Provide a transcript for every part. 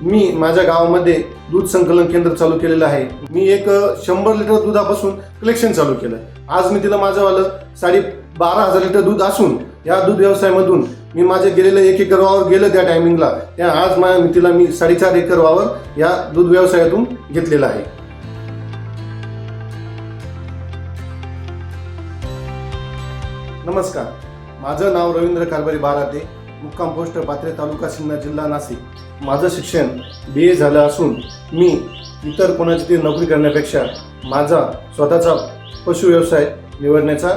मी माझ्या गावामध्ये दूध संकलन केंद्र चालू केलेलं आहे। मी एक 100 लिटर दुधापासून कलेक्शन चालू केलं। आज मी तिला माझंवालं 12,500 लिटर दूध असून या दूध व्यवसायामधून मी माझे गेलेलं 1 एकर वावर गेलं त्या टायमिंगला, त्या आज मी तिला 4.5 एकर वावर या दूध व्यवसायातून घेतलेला आहे। नमस्कार, माझं नाव रवींद्र कारभारी बाराते, मुक्काम पोस्ट पात्रे, तालुका सिन्नर, जिल्हा नाशिक। माझं शिक्षण BA झालं असून मी इतर कोणाची ती नोकरी करण्यापेक्षा माझा स्वतःचा पशु व्यवसाय निवडण्याचा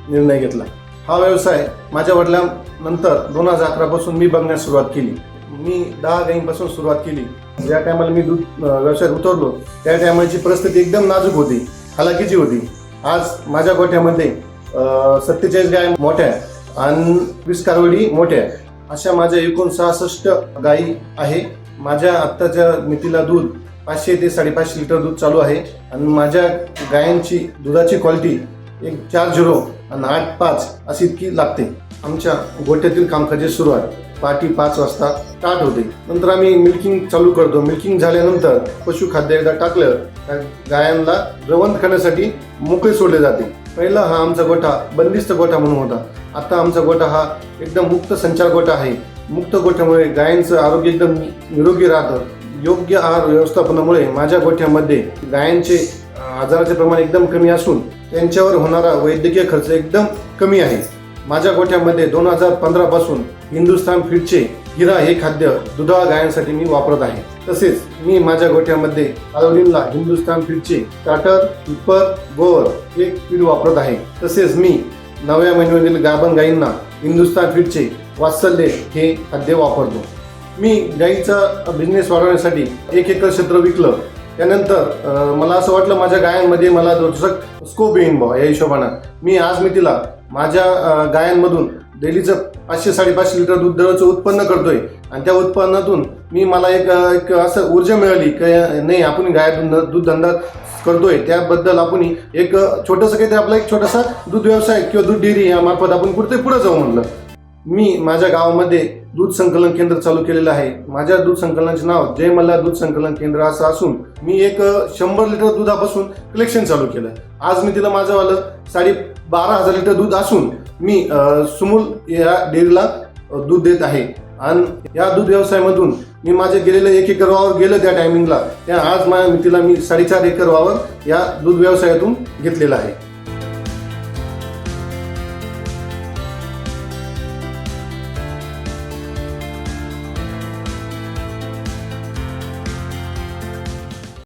निर्णय घेतला। हा व्यवसाय माझ्या वडिलांनंतर 2011 पासून मी बघण्यास सुरुवात केली। मी 10 गायींपासून सुरुवात केली। ज्या टायमाला मी दूध व्यवसायात उतरलो त्या टायमाची परिस्थिती एकदम नाजूक होती, हालाकीची होती। आज माझ्या गोठ्यामध्ये 47 गाय मोठ्या आणि 20 कारवडी मोठ्या, अशा माझ्या एकूण 66 गायी आहे। माझ्या आत्ताच्या मितीला दूध 500 ते 550 लिटर दूध चालू आहे आणि माझ्या गायांची दुधाची क्वालिटी 4.0 आणि 8.5 अशी इतकी लागते। आमच्या गोठ्यातील कामकाजाची सुरुवात पहाटे 5 वाजता स्टार्ट होते। नंतर आम्ही मिल्किंग चालू करतो। मिल्किंग झाल्यानंतर पशुखाद्य एकदा टाकलं तर गायांना रवंथ करण्यासाठी मोकळे सोडले जाते। पहिला हा आमचा गोठा बंदिस्त गोठा म्हणून होता, आता आमचा गोठा हा एकदम मुक्त संचार गोठा आहे। मुक्त गोठ्यामुळे गायांचं आरोग्य एकदम निरोगी राहतं। योग्य आहार व्यवस्थापनामुळे माझ्या गोठ्यामध्ये गायांचे आजाराचे प्रमाण एकदम कमी असून त्यांच्यावर होणारा वैद्यकीय खर्च एकदम कमी आहे। माझ्या गोठ्यामध्ये 2015 पासून हिंदुस्थान फीडचे हिरा हे खाद्य दुधाळ गायांसाठी मी वापरत आहे। तसेच मी माझ्या गोठ्यामध्ये कालवडींना हिंदुस्थान फीडचे स्टार्टर, हिपर, गोवर हे फीड वापरत आहे। तसेच मी 9व्या महिन्यातील गाभण गायींना हिंदुस्थान फीडचे वात्सल्य हे खाद्य वापरतो। मी गायीचा बिझनेस वाढवण्यासाठी 1 एकर क्षेत्र विकलं। त्यानंतर मला असं वाटलं माझ्या गायांमध्ये मला दुसरं स्कोप येईन बा, या हिशोबानं मी तिला माझ्या गायांमधून डेलीचं 500-550 लिटर दूध दररोजचं उत्पन्न करतोय आणि त्या उत्पन्नातून मला एक असं ऊर्जा मिळाली की नाही, आपण दूध धंदा करतोय, त्याबद्दल आपण एक छोटंसं काहीतरी आपला एक छोटासा दूध व्यवसाय किंवा दूध डेअरी यामार्फत आपण पुढे जाऊ म्हणलं। मी माझ्या गावामध्ये दूध संकलन केंद्र चालू केलेलं आहे। माझ्या दूध संकलनाचे नाव जय मल्हार दूध संकलन केंद्र असं असून मी एक 100 लिटर दुधापासून कलेक्शन चालू केलं। आज मी तिला माझंवालं 12,500 लिटर दूध असून मी सुमूल या डेअरीला दूध देत आहे आणि या दूध व्यवसायामधून मी माझे गेलेलं 1 एकर वावर गेलं त्या टायमिंगला, त्या आज मी तिला 4.5 एकर वावर या दूध व्यवसायातून घेतलेला आहे।